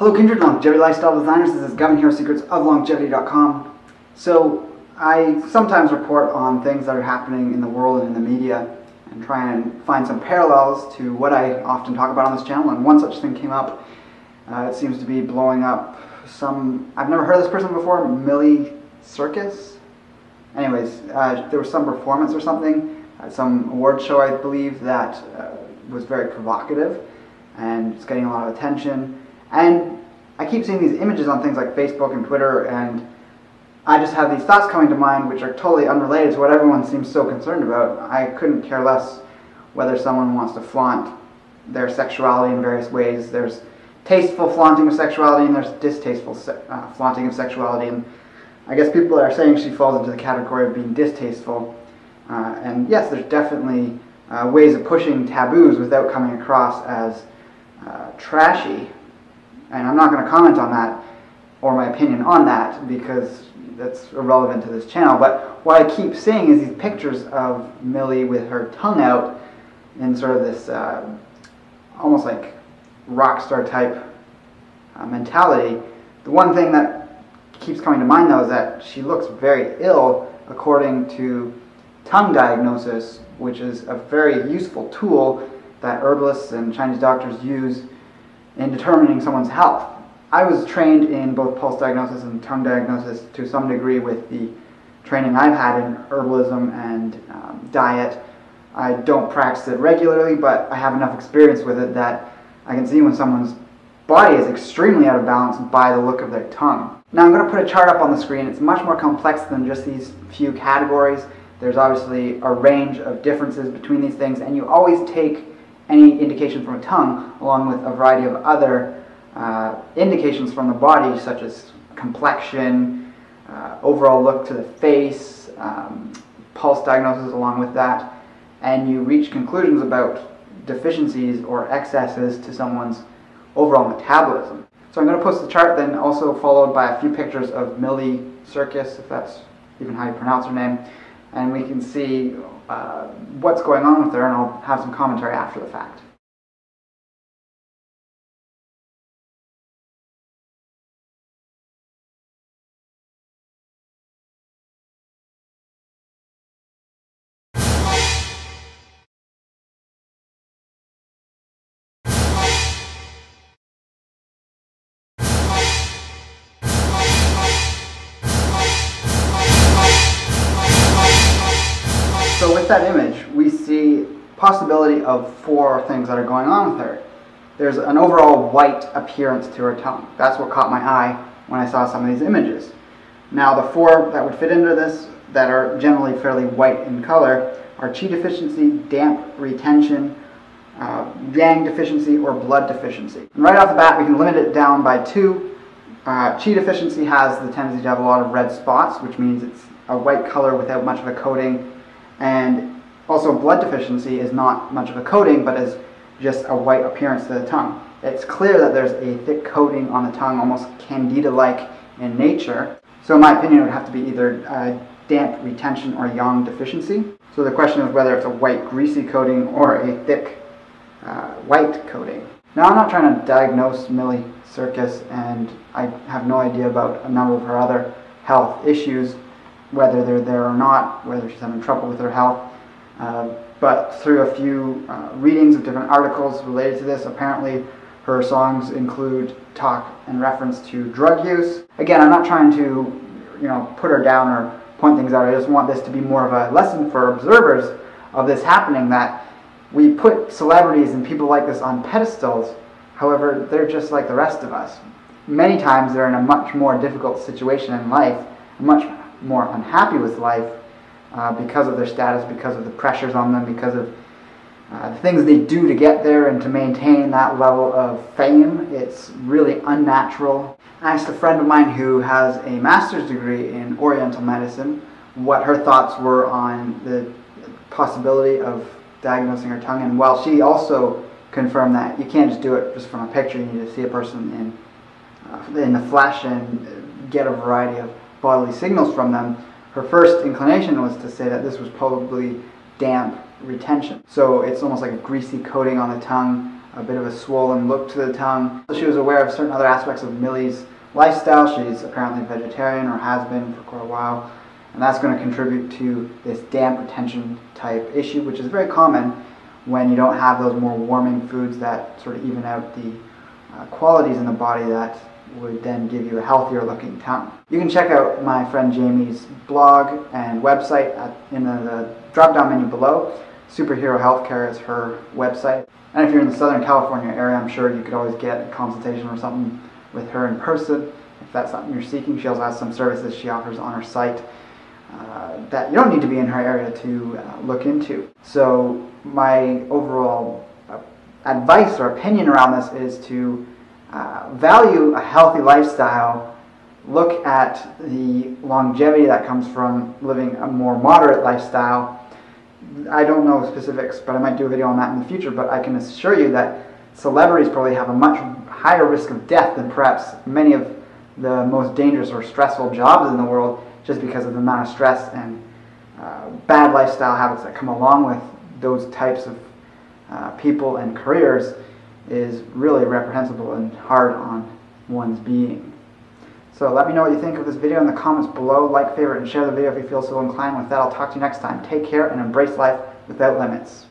Hello kindred longevity lifestyle designers, this is Gavin here, secretsoflongevity.com. So I sometimes report on things that are happening in the world and in the media and try and find some parallels to what I often talk about on this channel, and one such thing came up. It seems to be blowing up I've never heard of this person before, Miley Cyrus. Anyways, there was some performance or something, some award show I believe that was very provocative and it's getting a lot of attention. And I keep seeing these images on things like Facebook and Twitter, and I just have these thoughts coming to mind which are totally unrelated to what everyone seems so concerned about. I couldn't care less whether someone wants to flaunt their sexuality in various ways. There's tasteful flaunting of sexuality and there's distasteful flaunting of sexuality, and I guess people are saying she falls into the category of being distasteful. And yes, there's definitely ways of pushing taboos without coming across as trashy. And I'm not going to comment on that or my opinion on that because that's irrelevant to this channel. But what I keep seeing is these pictures of Millie with her tongue out in sort of this almost like rock star type mentality. The one thing that keeps coming to mind though is that she looks very ill according to tongue diagnosis, which is a very useful tool that herbalists and Chinese doctors use in determining someone's health. I was trained in both pulse diagnosis and tongue diagnosis to some degree with the training I've had in herbalism and diet. I don't practice it regularly, but I have enough experience with it that I can see when someone's body is extremely out of balance by the look of their tongue. Now I'm going to put a chart up on the screen. It's much more complex than just these few categories. There's obviously a range of differences between these things, and you always take any indication from a tongue along with a variety of other indications from the body, such as complexion, overall look to the face, pulse diagnosis along with that, and you reach conclusions about deficiencies or excesses to someone's overall metabolism. So I'm going to post the chart, then also followed by a few pictures of Miley Cyrus, if that's even how you pronounce her name, and we can see what's going on with her, and I'll have some commentary after the fact. So with that image, we see possibility of four things that are going on with her. There's an overall white appearance to her tongue. That's what caught my eye when I saw some of these images. Now the four that would fit into this, that are generally fairly white in color, are qi deficiency, damp retention, yang deficiency, or blood deficiency. And right off the bat, we can limit it down by two. Qi deficiency has the tendency to have a lot of red spots, which means it's a white color without much of a coating. And also blood deficiency is not much of a coating, but is just a white appearance to the tongue. It's clear that there's a thick coating on the tongue, almost candida-like in nature. So in my opinion, it would have to be either damp retention or yang deficiency. So the question is whether it's a white greasy coating or a thick white coating. Now I'm not trying to diagnose Miley Cyrus, and I have no idea about a number of her other health issues, whether they're there or not, whether she's having trouble with her health. But through a few readings of different articles related to this, apparently her songs include talk and reference to drug use. Again, I'm not trying to, put her down or point things out. I just want this to be more of a lesson for observers of this happening, that we put celebrities and people like this on pedestals. However, they're just like the rest of us. Many times they're in a much more difficult situation in life, much more unhappy with life because of their status, because of the pressures on them, because of the things they do to get there and to maintain that level of fame. It's really unnatural. I asked a friend of mine who has a master's degree in Oriental medicine what her thoughts were on the possibility of diagnosing her tongue, and while she also confirmed that you can't just do it just from a picture, you need to see a person in the flesh and get a variety of bodily signals from them, her first inclination was to say that this was probably damp retention. So it's almost like a greasy coating on the tongue, a bit of a swollen look to the tongue. So she was aware of certain other aspects of Miley's lifestyle. She's apparently vegetarian, or has been for quite a while, and that's going to contribute to this damp retention type issue, which is very common when you don't have those more warming foods that sort of even out the qualities in the body that would then give you a healthier looking tongue. You can check out my friend Jamie's blog and website in the drop down menu below. Superhero Healthcare is her website. And if you're in the Southern California area, I'm sure you could always get a consultation or something with her in person if that's something you're seeking. She also has some services she offers on her site that you don't need to be in her area to look into. So my overall advice or opinion around this is to value a healthy lifestyle, look at the longevity that comes from living a more moderate lifestyle. I don't know specifics, but I might do a video on that in the future, but I can assure you that celebrities probably have a much higher risk of death than perhaps many of the most dangerous or stressful jobs in the world, just because of the amount of stress and bad lifestyle habits that come along with those types of people and careers is really reprehensible and hard on one's being. So let me know what you think of this video in the comments below. Like, favorite, and share the video if you feel so inclined. With that, I'll talk to you next time. Take care and embrace life without limits.